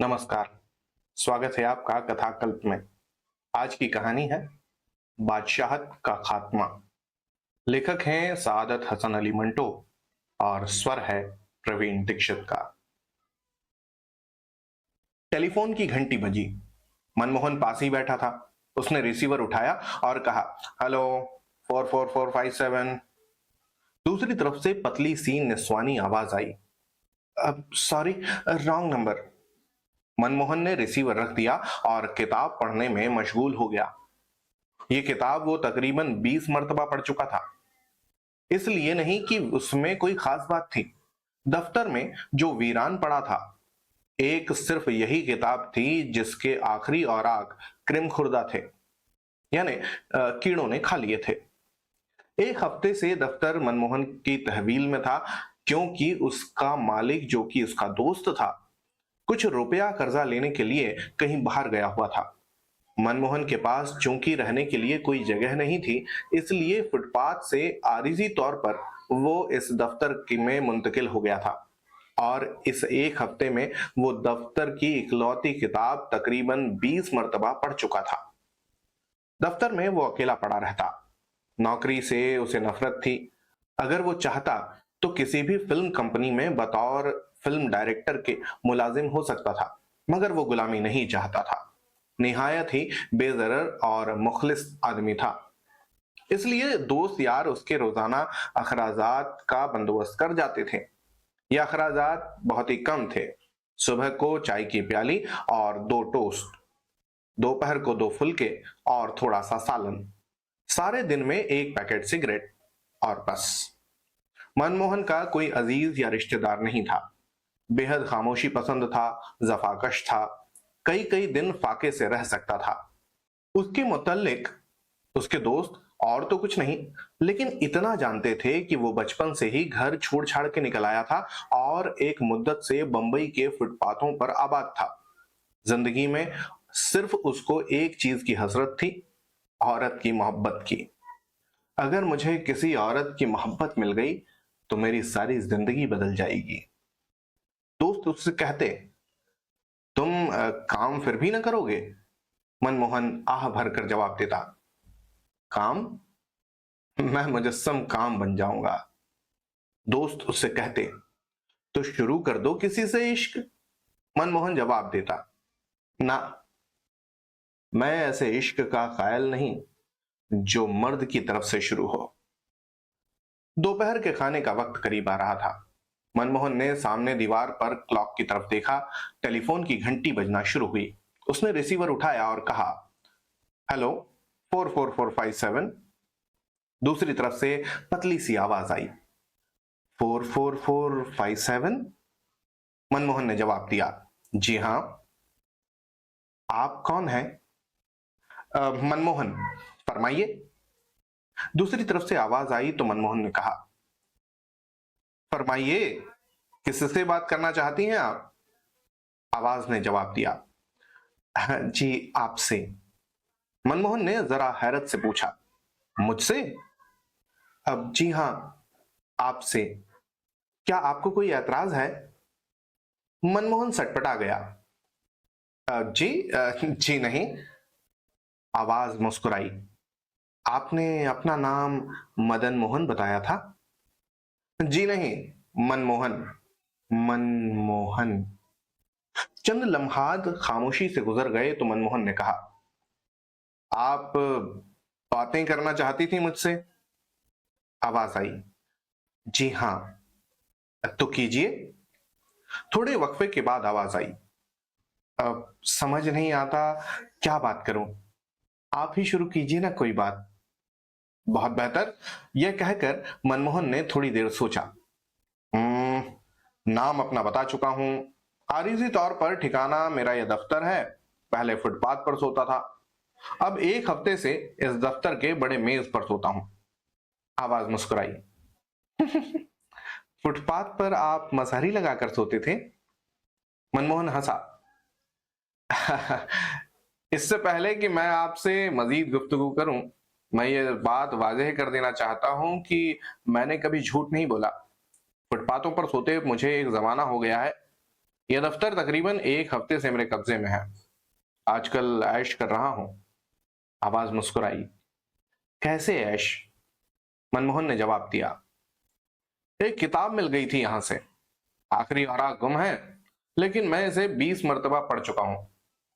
नमस्कार, स्वागत है आपका कथाकल्प में। आज की कहानी है बादशाहत का खात्मा। लेखक हैं सआदत हसन अली मंटो और स्वर है प्रवीण दीक्षित का। टेलीफोन की घंटी बजी। मनमोहन पास ही बैठा था। उसने रिसीवर उठाया और कहा, हेलो 44457। दूसरी तरफ से पतली सी निस्वानी आवाज आई, सॉरी, रॉन्ग नंबर। मनमोहन ने रिसीवर रख दिया और किताब पढ़ने में मशगूल हो गया। ये किताब वो तकरीबन 20 मर्तबा पढ़ चुका था। इसलिए नहीं कि उसमें कोई खास बात थी। दफ्तर में जो वीरान पड़ा था, एक सिर्फ यही किताब थी जिसके आखिरी औराक क्रिम खुर्दा थे, यानी कीड़ों ने खा लिए थे। एक हफ्ते से दफ्तर मनमोहन की तहवील में था, क्योंकि उसका मालिक, जो कि उसका दोस्त था, कुछ रुपया कर्जा लेने के लिए कहीं बाहर गया हुआ था। मनमोहन के पास चूंकि रहने के लिए कोई जगह नहीं थी, इसलिए फुटपाथ से आरिजी तौर पर वो इस दफ्तर में मुंतकिल हो गया था और इस एक हफ्ते में वो दफ्तर की इकलौती किताब तकरीबन 20 मर्तबा पढ़ चुका था। दफ्तर में वो अकेला पड़ा रहता। नौकरी से उसे नफरत थी। अगर वो चाहता तो किसी भी फिल्म कंपनी में बतौर फिल्म डायरेक्टर के मुलाजिम हो सकता था, मगर वो गुलामी नहीं चाहता था। निहायत ही बेज़रर और मुखलिस आदमी था। इसलिए दोस्त यार उसके रोजाना अखराजात का बंदोबस्त कर जाते थे। ये अखराजात बहुत ही कम थे। सुबह को चाय की प्याली और 2 टोस्ट, दोपहर को 2 फुलके और थोड़ा सा सालन, सारे दिन में 1 पैकेट सिगरेट, और बस। मनमोहन का कोई अजीज या रिश्तेदार नहीं था। बेहद खामोशी पसंद था, जफाकश था, कई कई दिन फाके से रह सकता था। उसके मुतल्लिक उसके दोस्त और तो कुछ नहीं, लेकिन इतना जानते थे कि वो बचपन से ही घर छोड़ छाड़ के निकल आया था और एक मुद्दत से बंबई के फुटपाथों पर आबाद था। जिंदगी में सिर्फ उसको एक चीज की हसरत थी, औरत की मोहब्बत की। अगर मुझे किसी औरत की मोहब्बत मिल गई तो मेरी सारी जिंदगी बदल जाएगी। दोस्त उससे कहते, तुम काम फिर भी ना करोगे? मनमोहन आह भरकर जवाब देता, काम? मैं मुजस्सम काम बन जाऊंगा। दोस्त उससे कहते, तो शुरू कर दो किसी से इश्क। मनमोहन जवाब देता, ना, मैं ऐसे इश्क का कायल नहीं जो मर्द की तरफ से शुरू हो। दोपहर के खाने का वक्त करीब आ रहा था। मनमोहन ने सामने दीवार पर क्लॉक की तरफ देखा। टेलीफोन की घंटी बजना शुरू हुई। उसने रिसीवर उठाया और कहा, हेलो 44457। दूसरी तरफ से पतली सी आवाज आई, 44457। मनमोहन ने जवाब दिया, जी हां, आप कौन हैं? मनमोहन, फरमाइए। दूसरी तरफ से आवाज आई तो मनमोहन ने कहा, फरमाइए, किससे बात करना चाहती हैं आप? आवाज ने जवाब दिया, जी आपसे। मनमोहन ने जरा हैरत से पूछा, मुझसे? अब जी हां, आपसे। क्या आपको कोई ऐतराज है? मनमोहन सटपटा गया। जी जी नहीं। आवाज मुस्कुराई, आपने अपना नाम मदन मोहन बताया था? जी नहीं, मनमोहन। मनमोहन। चंद लम्हात खामोशी से गुजर गए तो मनमोहन ने कहा, आप बातें करना चाहती थी मुझसे? आवाज आई, जी हां। तो कीजिए। थोड़े वक्फे के बाद आवाज आई, अब समझ नहीं आता क्या बात करूं, आप ही शुरू कीजिए ना कोई बात। बहुत बेहतर। यह कहकर मनमोहन ने थोड़ी देर सोचा। नाम अपना बता चुका हूं। आरिजी तौर पर ठिकाना मेरा यह दफ्तर है। पहले फुटपाथ पर सोता था, अब एक हफ्ते से इस दफ्तर के बड़े मेज पर सोता हूं। आवाज मुस्कुराई, फुटपाथ पर आप मसहरी लगाकर सोते थे? मनमोहन हंसा। इससे पहले कि मैं आपसे मजीद गुफ्तगू करूं, मैं ये बात वाजह कर देना चाहता हूं कि मैंने कभी झूठ नहीं बोला। फुटपाथों पर सोते मुझे एक जमाना हो गया है। यह दफ्तर तकरीबन एक हफ्ते से मेरे कब्जे में है। आजकल ऐश कर रहा हूं। आवाज मुस्कुराई। कैसे ऐश? मनमोहन ने जवाब दिया। एक किताब मिल गई थी यहां से। आखिरी वारा गुम है, लेकिन मैं इसे 20 मरतबा पढ़ चुका हूं।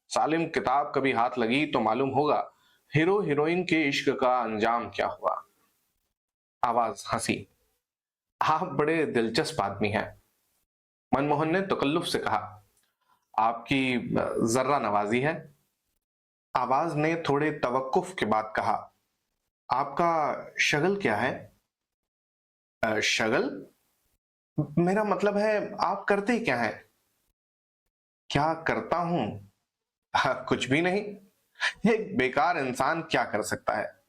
सालिम, किताब कभी हाथ लगी तो मालूम होगा हीरो हीरोइन के इश्क का अंजाम क्या हुआ। आवाज हंसी। आप बड़े दिलचस्प आदमी हैं। मनमोहन ने तकल्लुफ से कहा। आपकी जर्रा नवाजी है। आवाज ने थोड़े तवक्कुफ के बाद कहा। आपका शगल क्या है? शगल? मेरा मतलब है आप करते क्या हैं? क्या करता हूं? कुछ भी नहीं। एक बेकार इंसान क्या कर सकता है?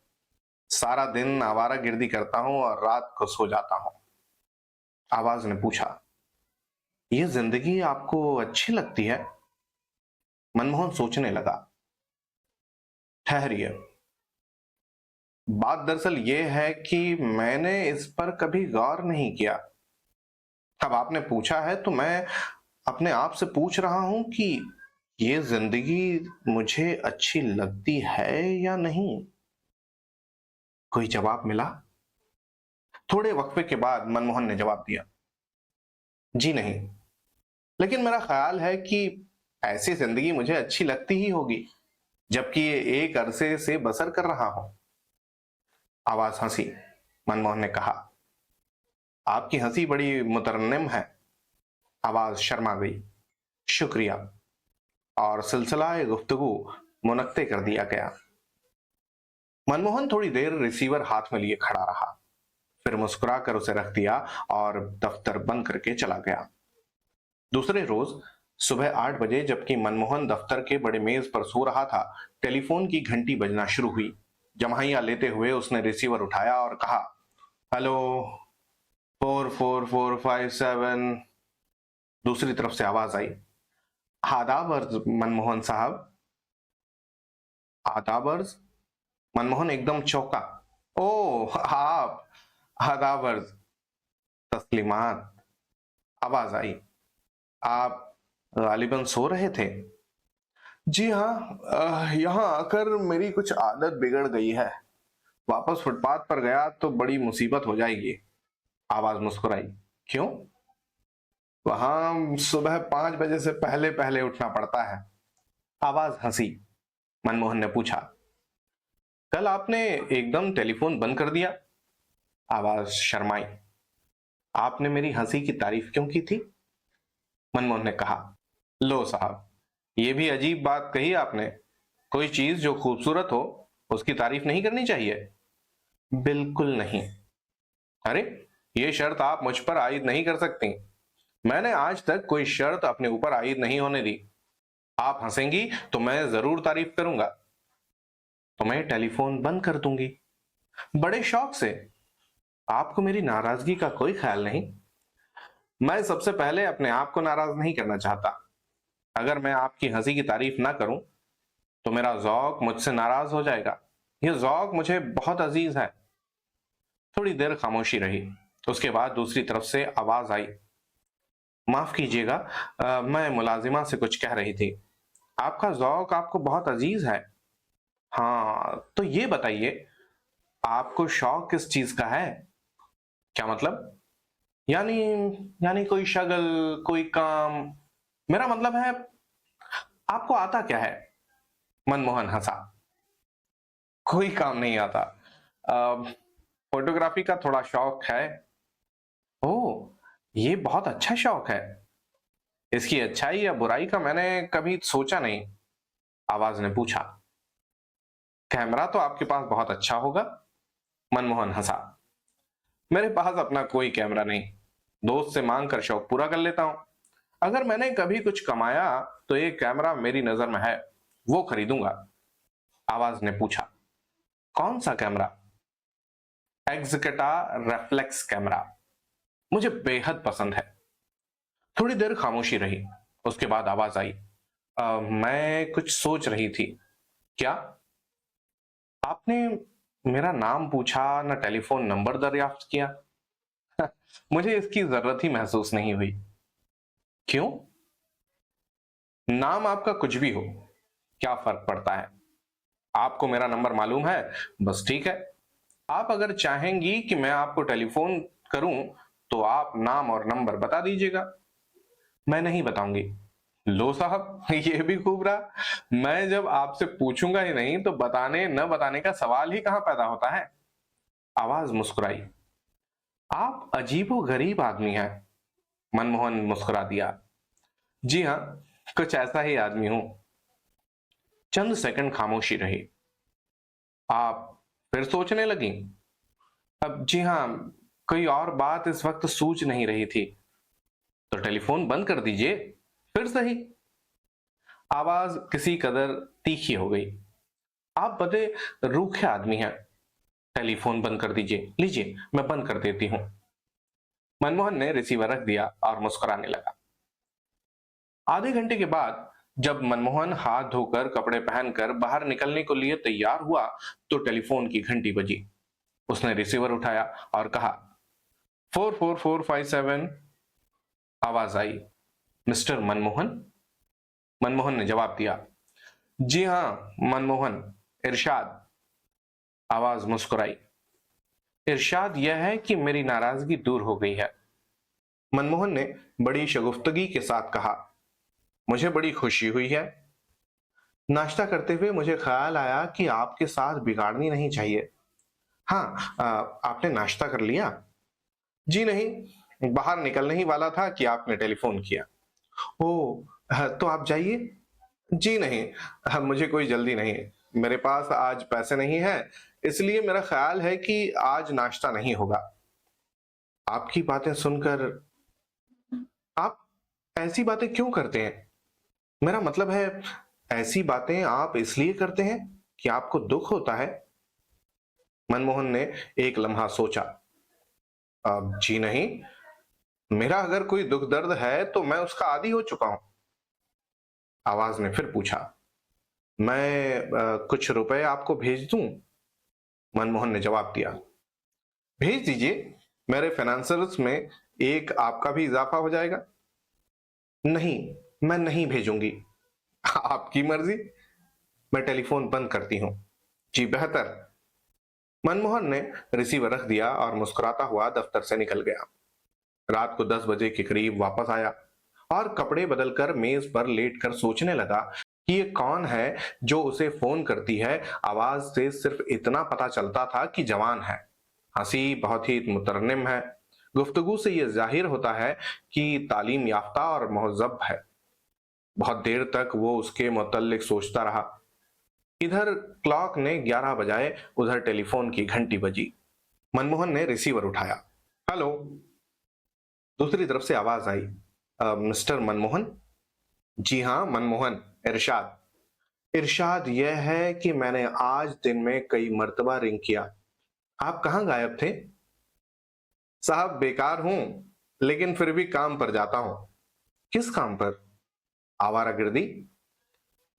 सारा दिन आवारागर्दी करता हूं और रात को सो जाता हूं। आवाज ने पूछा। ये जिंदगी आपको अच्छी लगती है? मनमोहन सोचने लगा। ठहरिए। बात दरअसल ये है कि मैंने इस पर कभी गौर नहीं किया। अब आपने पूछा है तो मैं अपने आप से पूछ रहा हूं कि ये जिंदगी मुझे अच्छी लगती है या नहीं। कोई जवाब मिला? थोड़े वक्फे के बाद मनमोहन ने जवाब दिया। जी नहीं, लेकिन मेरा ख्याल है कि ऐसी जिंदगी मुझे अच्छी लगती ही होगी, जबकि ये एक अरसे से बसर कर रहा हूं। आवाज हंसी। मनमोहन ने कहा। आपकी हंसी बड़ी मुतरन्निम है। आवाज शर्मा गई। शुक्रिया। और सिलसिला गुफ्तगू मुनक्ते कर दिया गया। मनमोहन थोड़ी देर रिसीवर हाथ में लिए खड़ा रहा, फिर मुस्कुराकर उसे रख दिया और दफ्तर बंद करके चला गया। दूसरे रोज सुबह 8 बजे जबकि मनमोहन दफ्तर के बड़े मेज पर सो रहा था, टेलीफोन की घंटी बजना शुरू हुई। जमाहिया लेते हुए उसने रिसीवर उठाया और कहा, हेलो, 44457। दूसरी तरफ से आवाज आई। आदाब अर्ज मनमोहन साहब। आदाब अर्ज। मनमोहन एकदम चौंका। ओह आप। आदाब अर्ज। तस्लीमात। आवाज आई। आप गालिबन सो रहे थे? जी हाँ, यहाँ आकर मेरी कुछ आदत बिगड़ गई है। वापस फुटपाथ पर गया तो बड़ी मुसीबत हो जाएगी। आवाज मुस्कुराई। क्यों? वहां सुबह 5 बजे से पहले पहले उठना पड़ता है। आवाज हंसी। मनमोहन ने पूछा। कल आपने एकदम टेलीफोन बंद कर दिया। आवाज शर्माई। आपने मेरी हंसी की तारीफ क्यों की थी? मनमोहन ने कहा। लो साहब, ये भी अजीब बात कही आपने। कोई चीज जो खूबसूरत हो उसकी तारीफ नहीं करनी चाहिए। बिल्कुल नहीं। अरे, ये शर्त आप मुझ पर आयद नहीं कर सकती। मैंने आज तक कोई शर्त अपने ऊपर आयद नहीं होने दी। आप हंसेंगी तो मैं जरूर तारीफ करूंगा। तो मैं टेलीफोन बंद कर दूंगी। बड़े शौक से। आपको मेरी नाराजगी का कोई ख्याल नहीं? मैं सबसे पहले अपने आप को नाराज नहीं करना चाहता। अगर मैं आपकी हंसी की तारीफ ना करूं तो मेरा जौक मुझसे नाराज हो जाएगा। यह जौक मुझे बहुत अजीज है। थोड़ी देर खामोशी रही। उसके बाद दूसरी तरफ से आवाज आई। माफ कीजिएगा, मैं मुलाजिमा से कुछ कह रही थी। आपका जौक आपको बहुत अजीज है। हाँ, तो ये बताइए, आपको शौक किस चीज का है? क्या मतलब? यानी यानी कोई शगल, कोई काम। मेरा मतलब है, आपको आता क्या है? मनमोहन हंसा। कोई काम नहीं आता। फोटोग्राफी का थोड़ा शौक है। ओह, ये बहुत अच्छा शौक है। इसकी अच्छाई या बुराई का मैंने कभी सोचा नहीं। आवाज ने पूछा। कैमरा तो आपके पास बहुत अच्छा होगा। मनमोहन हंसा। मेरे पास अपना कोई कैमरा नहीं। दोस्त से मांग कर शौक पूरा कर लेता हूं। अगर मैंने कभी कुछ कमाया तो एक कैमरा मेरी नजर में है, वो खरीदूंगा। आवाज ने पूछा। कौन सा कैमरा? एक्सकेटा reflex camera. मुझे बेहद पसंद है। थोड़ी देर खामोशी रही। उसके बाद आवाज आई। मैं कुछ सोच रही थी। क्या? आपने मेरा नाम पूछा, न टेलीफोन नंबर दरियाफ्त किया। मुझे इसकी जरूरत ही महसूस नहीं हुई। क्यों? नाम आपका कुछ भी हो, क्या फर्क पड़ता है? आपको मेरा नंबर मालूम है, बस ठीक है। आप अगर चाहेंगी कि मैं आपको टेलीफोन करूं, तो आप नाम और नंबर बता दीजिएगा। मैं नहीं बताऊंगी। लो साहब, ये भी खूब रहा। मैं जब आपसे पूछूंगा ही नहीं तो बताने न बताने का सवाल ही कहां पैदा होता है। आवाज मुस्कुराई। आप अजीबो गरीब आदमी हैं। मनमोहन मुस्कुरा दिया। जी हाँ, कुछ ऐसा ही आदमी हूं। चंद सेकंड खामोशी रही। आप फिर सोचने लगी। अब जी हाँ, कोई और बात इस वक्त सूझ नहीं रही थी। तो टेलीफोन बंद कर दीजिए, फिर सही। आवाज किसी कदर तीखी हो गई। आप बड़े रूखे आदमी हैं। टेलीफोन बंद कर दीजिए। लीजिए, मैं बंद कर देती हूँ। मनमोहन ने रिसीवर रख दिया और मुस्कुराने लगा। आधे घंटे के बाद जब मनमोहन हाथ धोकर कपड़े पहनकर बाहर निकलने को लिए तैयार हुआ, तो टेलीफोन की घंटी बजी। उसने रिसीवर उठाया और कहा, 44457। आवाज आई, मिस्टर मनमोहन? मनमोहन ने जवाब दिया, जी हाँ, मनमोहन। इरशाद। आवाज मुस्कुराई। इरशाद यह है कि मेरी नाराजगी दूर हो गई है। मनमोहन ने बड़ी शगुफ्तगी के साथ कहा, मुझे बड़ी खुशी हुई है। नाश्ता करते हुए मुझे ख्याल आया कि आपके साथ बिगाड़नी नहीं चाहिए। हाँ, आपने नाश्ता कर लिया? जी नहीं, बाहर निकलने ही वाला था कि आपने टेलीफोन किया। ओह, तो आप जाइए। जी नहीं, मुझे कोई जल्दी नहीं है। मेरे पास आज पैसे नहीं है, इसलिए मेरा ख्याल है कि आज नाश्ता नहीं होगा। आपकी बातें सुनकर आप ऐसी बातें क्यों करते हैं? मेरा मतलब है, ऐसी बातें आप इसलिए करते हैं कि आपको दुख होता है? मनमोहन ने एक लम्हा सोचा। अब जी नहीं, मेरा अगर कोई दुख दर्द है तो मैं उसका आदी हो चुका हूं। आवाज ने फिर पूछा, मैं कुछ रुपए आपको भेज दूं? मनमोहन ने जवाब दिया, भेज दीजिए। मेरे फाइनेंसर्स में एक आपका भी इजाफा हो जाएगा। नहीं, मैं नहीं भेजूंगी। आपकी मर्जी। मैं टेलीफोन बंद करती हूँ। जी बेहतर। मनमोहन ने रिसीवर रख दिया और मुस्कुराता हुआ दफ्तर से निकल गया। रात को 10 बजे के करीब वापस आया और कपड़े बदलकर मेज पर लेटकर सोचने लगा कि ये कौन है जो उसे फोन करती है। आवाज से सिर्फ इतना पता चलता था कि जवान है। हंसी बहुत ही मुतरन्निम है। गुफ्तगू से यह जाहिर होता है कि तालीम याफ्ता और महज़्ज़ब है। बहुत देर तक वो उसके मुतल्लिक सोचता रहा। इधर क्लॉक ने 11 बजाए, उधर टेलीफोन की घंटी बजी। मनमोहन ने रिसीवर उठाया। हेलो। दूसरी तरफ से आवाज आई, मिस्टर मनमोहन? जी हाँ, मनमोहन। इरशाद। इरशाद यह है कि मैंने आज दिन में कई मर्तबा रिंग किया। आप कहाँ गायब थे? साहब बेकार हूं, लेकिन फिर भी काम पर जाता हूं। किस काम पर? आवारागर्दी।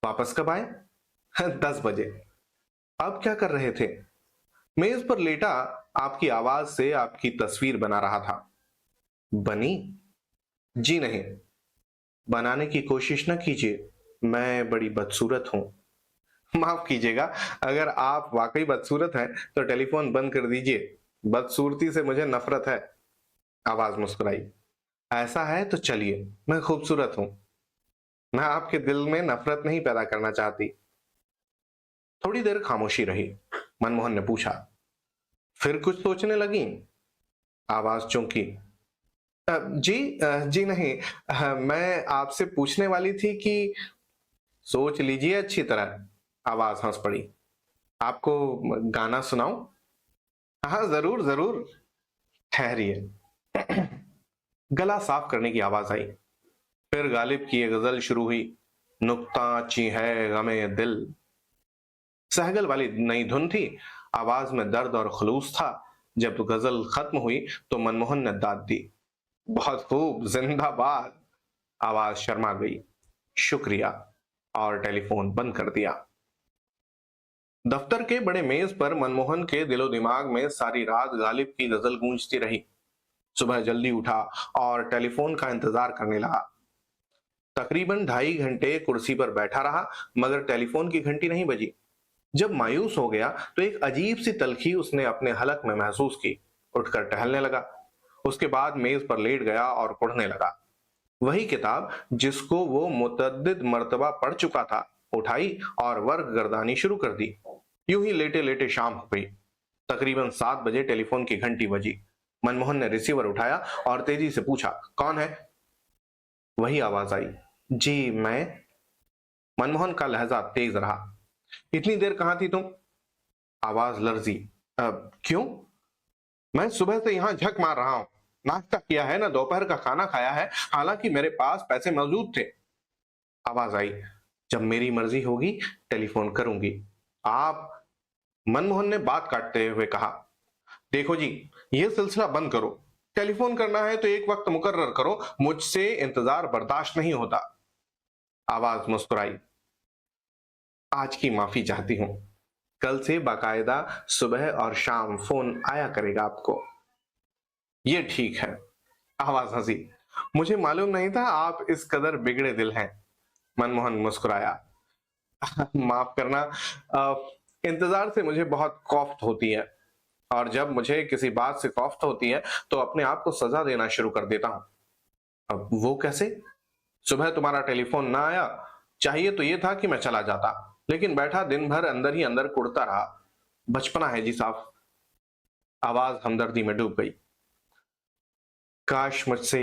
वापस कब आए? 10 बजे। अब क्या कर रहे थे? मेज पर लेटा आपकी आवाज से आपकी तस्वीर बना रहा था। बनी? जी नहीं। बनाने की कोशिश न कीजिए, मैं बड़ी बदसूरत हूं। माफ कीजिएगा, अगर आप वाकई बदसूरत हैं तो टेलीफोन बंद कर दीजिए। बदसूरती से मुझे नफरत है। आवाज मुस्कुराई। ऐसा है तो चलिए, मैं खूबसूरत हूं। मैं आपके दिल में नफरत नहीं पैदा करना चाहती। थोड़ी देर खामोशी रही। मनमोहन ने पूछा, फिर कुछ सोचने लगी? आवाज चौंकी। जी नहीं, मैं आपसे पूछने वाली थी कि सोच लीजिए अच्छी तरह। आवाज हंस पड़ी। आपको गाना सुनाऊं? हाँ, जरूर जरूर। ठहरिए। गला साफ करने की आवाज आई। फिर गालिब की एक गजल शुरू हुई। नुक्ता ची है गमे दिल। सहगल वाली नई धुन थी। आवाज में दर्द और खलूस था। जब गजल खत्म हुई तो मनमोहन ने दाद दी, बहुत खूब, जिंदाबाद। आवाज शर्मा गई। शुक्रिया। और टेलीफोन बंद कर दिया। दफ्तर के बड़े मेज पर मनमोहन के दिलो दिमाग में सारी रात गालिब की गजल गूंजती रही। सुबह जल्दी उठा और टेलीफोन का इंतजार करने लगा। तकरीबन 2.5 घंटे कुर्सी पर बैठा रहा, मगर टेलीफोन की घंटी नहीं बजी। जब मायूस हो गया तो एक अजीब सी तलखी उसने अपने हलक में महसूस की। उठकर टहलने लगा। उसके बाद मेज पर लेट गया और पढ़ने लगा। वही किताब जिसको वो मुतअद्दिद मर्तबा पढ़ चुका था, उठाई और वर्क गर्दानी शुरू कर दी। यूं ही लेटे लेटे शाम हो गई। तकरीबन 7 बजे टेलीफोन की घंटी बजी। मनमोहन ने रिसीवर उठाया और तेजी से पूछा, कौन है? वही आवाज आई, जी मैं। मनमोहन का लहजा तेज रहा। इतनी देर कहां थी तुम? आवाज लर्जी, क्यों? मैं सुबह से यहां झक मार रहा हूं। नाश्ता किया है ना दोपहर का खाना खाया है, हालांकि मेरे पास पैसे मौजूद थे। आवाज आई, जब मेरी मर्जी होगी टेलीफोन करूंगी। आप? मनमोहन ने बात काटते हुए कहा, देखो जी, ये सिलसिला बंद करो। टेलीफोन करना है तो एक वक्त मुकर्रर करो, मुझसे इंतजार बर्दाश्त नहीं होता। आवाज मुस्कुराई, आज की माफी चाहती हूं। कल से बाकायदा सुबह और शाम फोन आया करेगा आपको। ये ठीक है। आवाज हंसी, मुझे मालूम नहीं था आप इस कदर बिगड़े दिल हैं। मनमोहन मुस्कुराया, माफ करना, इंतजार से मुझे बहुत कौफ्त होती है, और जब मुझे किसी बात से कौफ्त होती है तो अपने आप को सजा देना शुरू कर देता हूं। अब वो कैसे? सुबह तुम्हारा टेलीफोन ना आया, चाहिए तो ये था कि मैं चला जाता, लेकिन बैठा दिन भर अंदर ही अंदर कुड़ता रहा। बचपना है जी साहब। आवाज हमदर्दी में डूब गई। काश मुझसे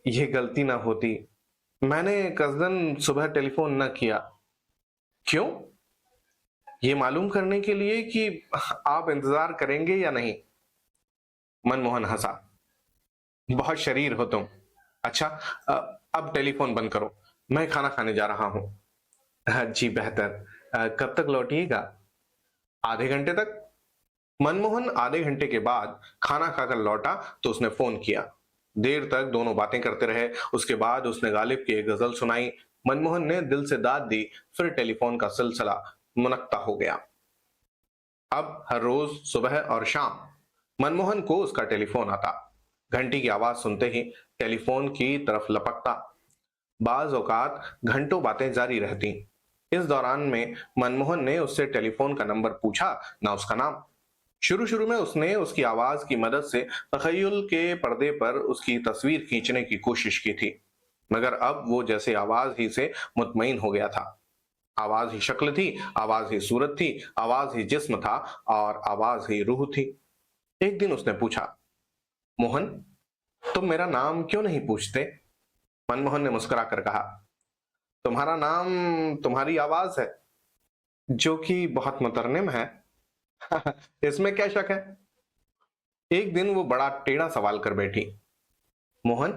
ये गलती ना होती। मैंने कसदन सुबह टेलीफोन न किया। क्यों? ये मालूम करने के लिए कि आप इंतजार करेंगे या नहीं। मनमोहन हंसा, बहुत शरीर हो तुम। अच्छा, अब टेलीफोन बंद करो, मैं खाना खाने जा रहा हूं। जी बेहतर। कब तक लौटिएगा? आधे घंटे तक। मनमोहन आधे घंटे के बाद खाना खाकर लौटा तो उसने फोन किया। देर तक दोनों बातें करते रहे। उसके बाद उसने गालिब की एक गजल सुनाई। मनमोहन ने दिल से दाद दी। फिर टेलीफोन का सिलसिला मुनक्ता हो गया। अब हर रोज सुबह और शाम मनमोहन को उसका टेलीफोन आता। घंटी की आवाज सुनते ही टेलीफोन की तरफ लपकता। बाज औकात घंटों बातें जारी रहती। इस दौरान में मनमोहन ने उससे टेलीफोन का नंबर पूछा, ना उसका नाम। शुरू शुरू में उसने उसकी आवाज की मदद से तखय्युल के पर्दे पर उसकी तस्वीर खींचने की कोशिश की थी, मगर अब वो जैसे आवाज ही से मुतमईन हो गया था। आवाज ही शक्ल थी, आवाज ही सूरत थी, आवाज ही जिस्म था, और आवाज ही रूह थी। एक दिन उसने पूछा, मोहन, तुम मेरा नाम क्यों नहीं पूछते? मनमोहन ने मुस्कुराकर कहा, तुम्हारा नाम तुम्हारी आवाज है, जो कि बहुत मुतरन्निम है। इसमें क्या शक है? एक दिन वो बड़ा टेढ़ा सवाल कर बैठी, मोहन,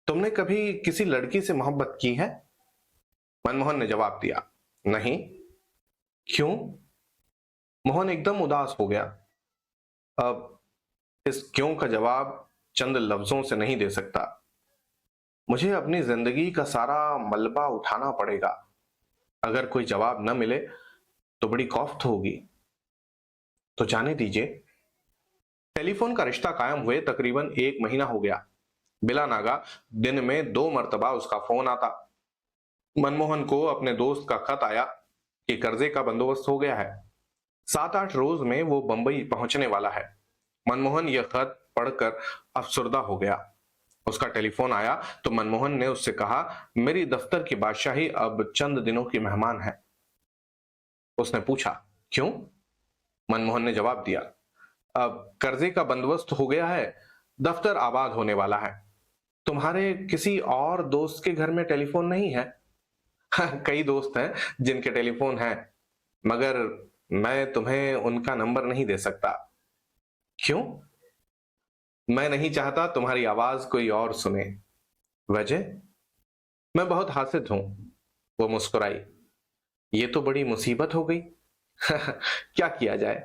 तुमने कभी किसी लड़की से मोहब्बत की है? मनमोहन ने जवाब दिया, नहीं। क्यों? मोहन एकदम उदास हो गया। अब इस क्यों का जवाब चंद लफ्जों से नहीं दे सकता। मुझे अपनी जिंदगी का सारा मलबा उठाना पड़ेगा। अगर कोई जवाब न मिले तो बड़ी कौफ्त होगी। तो जाने दीजिए। टेलीफोन का रिश्ता कायम हुए तकरीबन 1 महीना हो गया। बिला नागा दिन में 2 मरतबा उसका फोन आता। मनमोहन को अपने दोस्त का खत आया कि कर्जे का बंदोबस्त हो गया है। 7-8 रोज में वो बंबई पहुंचने वाला है। मनमोहन यह खत पढ़कर अफसुर्दा हो गया। उसका टेलीफोन आया तो मनमोहन ने उससे कहा, मेरी दफ्तर की बादशाही अब चंद दिनों की मेहमान है। उसने पूछा, क्यों? मनमोहन ने जवाब दिया, अब कर्जे का बंदोबस्त हो गया है, दफ्तर आबाद होने वाला है। तुम्हारे किसी और दोस्त के घर में टेलीफोन नहीं है? कई दोस्त हैं जिनके टेलीफोन हैं, मगर मैं तुम्हें उनका नंबर नहीं दे सकता। क्यों? मैं नहीं चाहता तुम्हारी आवाज कोई और सुने। वजह? मैं बहुत हासिद हूं। वो मुस्कुराई, ये तो बड़ी मुसीबत हो गई। क्या किया जाए?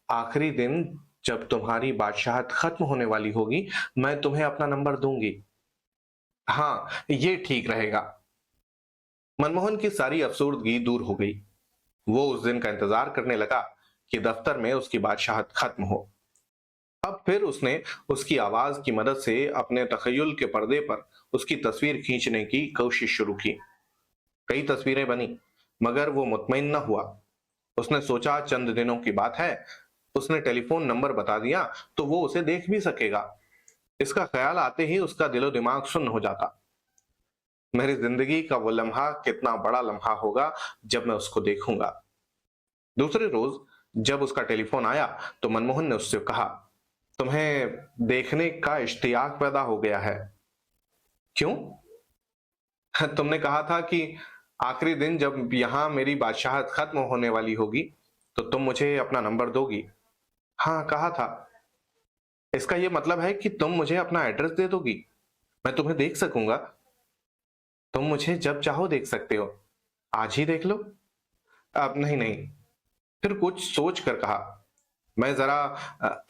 आखिरी दिन जब तुम्हारी बादशाहत खत्म होने वाली होगी, मैं तुम्हें अपना नंबर दूंगी। हाँ, ये ठीक रहेगा। मनमोहन की सारी अफसुर्दगी दूर हो गई। वो उस दिन का इंतजार करने लगा कि दफ्तर में उसकी बादशाहत खत्म हो। अब फिर उसने उसकी आवाज की मदद से अपने तखय्युल के पर्दे पर उसकी तस्वीर खींचने की कोशिश शुरू की। कई तस्वीरें बनी, मगर वो मुतमईन न हुआ। उसने सोचा चंद दिनों की बात है, उसने टेलीफोन नंबर बता दिया तो वो उसे देख भी सकेगा। इसका ख्याल आते ही उसका दिलो दिमाग सुन्न हो जाता। मेरी जिंदगी का वो लम्हा कितना बड़ा लम्हा होगा जब मैं उसको देखूंगा। दूसरे रोज जब उसका टेलीफोन आया तो मनमोहन ने उससे कहा, तुम्हें देखने का इश्तियाक पैदा हो गया है। क्यों? तुमने कहा था कि आखिरी दिन जब यहां मेरी बादशाहत खत्म होने वाली होगी तो तुम मुझे अपना नंबर दोगी। हाँ, कहा था। इसका यह मतलब है कि तुम मुझे अपना एड्रेस दे दोगी, मैं तुम्हें देख सकूंगा। तुम मुझे जब चाहो देख सकते हो, आज ही देख लो। अब नहीं नहीं, फिर कुछ सोच कर कहा, मैं जरा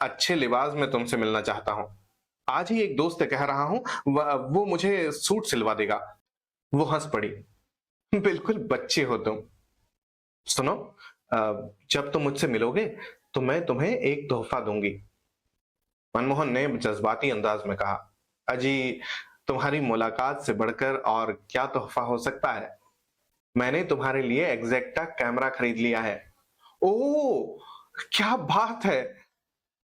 अच्छे लिबास में तुमसे मिलना चाहता हूं। आज ही एक दोस्त कह रहा हूं, वो मुझे सूट सिलवा देगा। वो हंस पड़ी। बिल्कुल बच्चे हो तुम। सुनो, अ, जब तुम मुझसे मिलोगे तो मैं तुम्हें एक तोहफा दूंगी। मनमोहन ने जज्बाती अंदाज में कहा, अजी, तुम्हारी मुलाकात से बढ़कर और क्या तोहफा हो सकता है। मैंने तुम्हारे लिए एग्जैक्टा कैमरा खरीद लिया है। ओह, क्या बात है।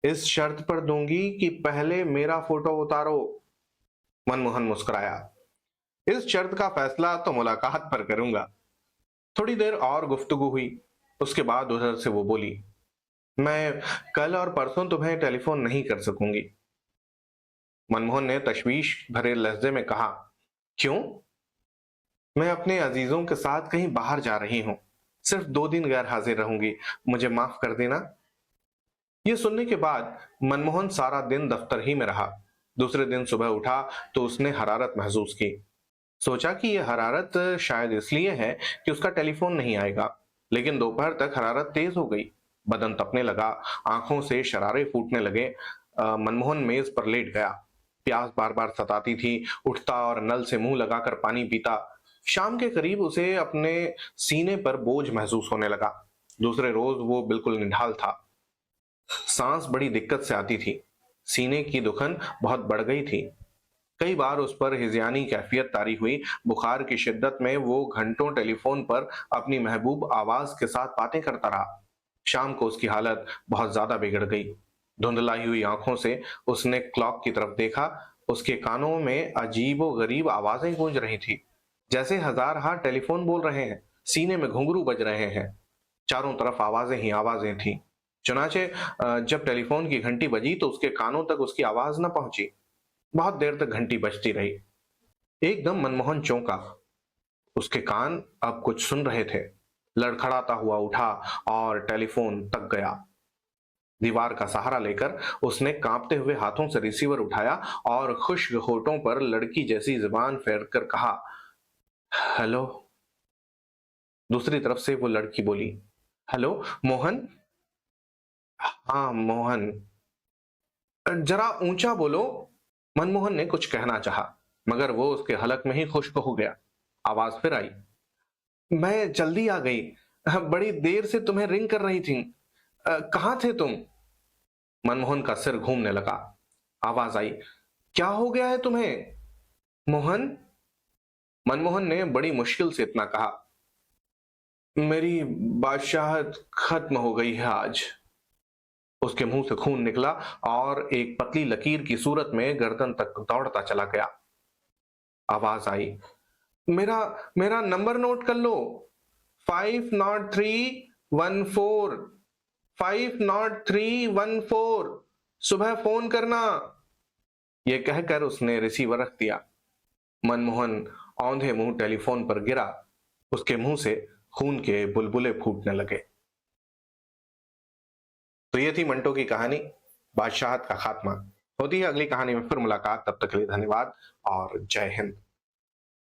इस शर्त पर दूंगी कि पहले मेरा फोटो उतारो। मनमोहन मुस्कुराया। इस शर्त का फैसला तो मुलाकात पर करूंगा। थोड़ी देर और गुफ्तगू हुई। उसके बाद उधर से वो बोली, मैं कल और परसों तुम्हें टेलीफोन नहीं कर सकूंगी। मनमोहन ने तशवीश भरे लहजे में कहा, क्यों? मैं अपने अजीजों के साथ कहीं बाहर जा रही हूं, सिर्फ 2 दिन गैर हाजिर रहूंगी, मुझे माफ कर देना। यह सुनने के बाद मनमोहन सारा दिन दफ्तर ही में रहा। दूसरे दिन सुबह उठा तो उसने हरारत महसूस की। सोचा कि यह हरारत शायद इसलिए है कि उसका टेलीफोन नहीं आएगा, लेकिन दोपहर तक हरारत तेज हो गई। बदन तपने लगा, आंखों से शरारे फूटने लगे। मनमोहन मेज पर लेट गया। प्यास बार बार सताती थी। उठता और नल से मुंह लगाकर पानी पीता। शाम के करीब उसे अपने सीने पर बोझ महसूस होने लगा। दूसरे रोज वो बिल्कुल निढाल था। सांस बड़ी दिक्कत से आती थी। सीने की दुखन बहुत बढ़ गई थी। कई बार उस पर हिज़यानी कैफियत तारी हुई। बुखार की शिद्दत में वो घंटों टेलीफोन पर अपनी महबूब आवाज के साथ बातें करता रहा। शाम को उसकी हालत बहुत ज्यादा बिगड़ गई। धुंधलाई हुई आंखों से उसने क्लॉक की तरफ देखा। उसके कानों में अजीबो गरीब आवाजें गूंज रही थी, जैसे हजार हाथ टेलीफोन बोल रहे हैं। सीने में घुंघरू बज रहे हैं। चारों तरफ आवाजें ही आवाजें थी। चुनाचे जब टेलीफोन की घंटी बजी तो उसके कानों तक उसकी आवाज न पहुंची। बहुत देर तक घंटी बजती रही। एकदम मनमोहन चौंका। उसके कान अब कुछ सुन रहे थे। लड़खड़ाता हुआ उठा और टेलीफोन तक गया। दीवार का सहारा लेकर उसने कांपते हुए हाथों से रिसीवर उठाया और खुश्क होठों पर लड़की जैसी जुबान फेरकर कहा, हेलो। दूसरी तरफ से वो लड़की बोली, हेलो मोहन। हाँ मोहन। जरा ऊंचा बोलो। मनमोहन ने कुछ कहना चाहा, मगर वो उसके हलक में ही खुश्क हो गया। आवाज फिर आई, मैं जल्दी आ गई, बड़ी देर से तुम्हें रिंग कर रही थी। कहाँ थे तुम? मनमोहन का सिर घूमने लगा। आवाज आई, क्या हो गया है तुम्हें मोहन? मनमोहन ने बड़ी मुश्किल से इतना कहा, मेरी बादशाहत खत्म हो गई है आज। उसके मुंह से खून निकला और एक पतली लकीर की सूरत में गर्दन तक दौड़ता चला गया। आवाज आई, मेरा मेरा नंबर नोट कर लो, 50314, 50314, सुबह फोन करना। यह कहकर उसने रिसीवर रख दिया। मनमोहन औंधे मुंह टेलीफोन पर गिरा। उसके मुंह से खून के बुलबुले फूटने लगे। तो ये थी मंटो की कहानी, बादशाहत का खात्मा। होती है अगली कहानी में फिर मुलाकात, तब तक के लिए धन्यवाद और जय हिंद।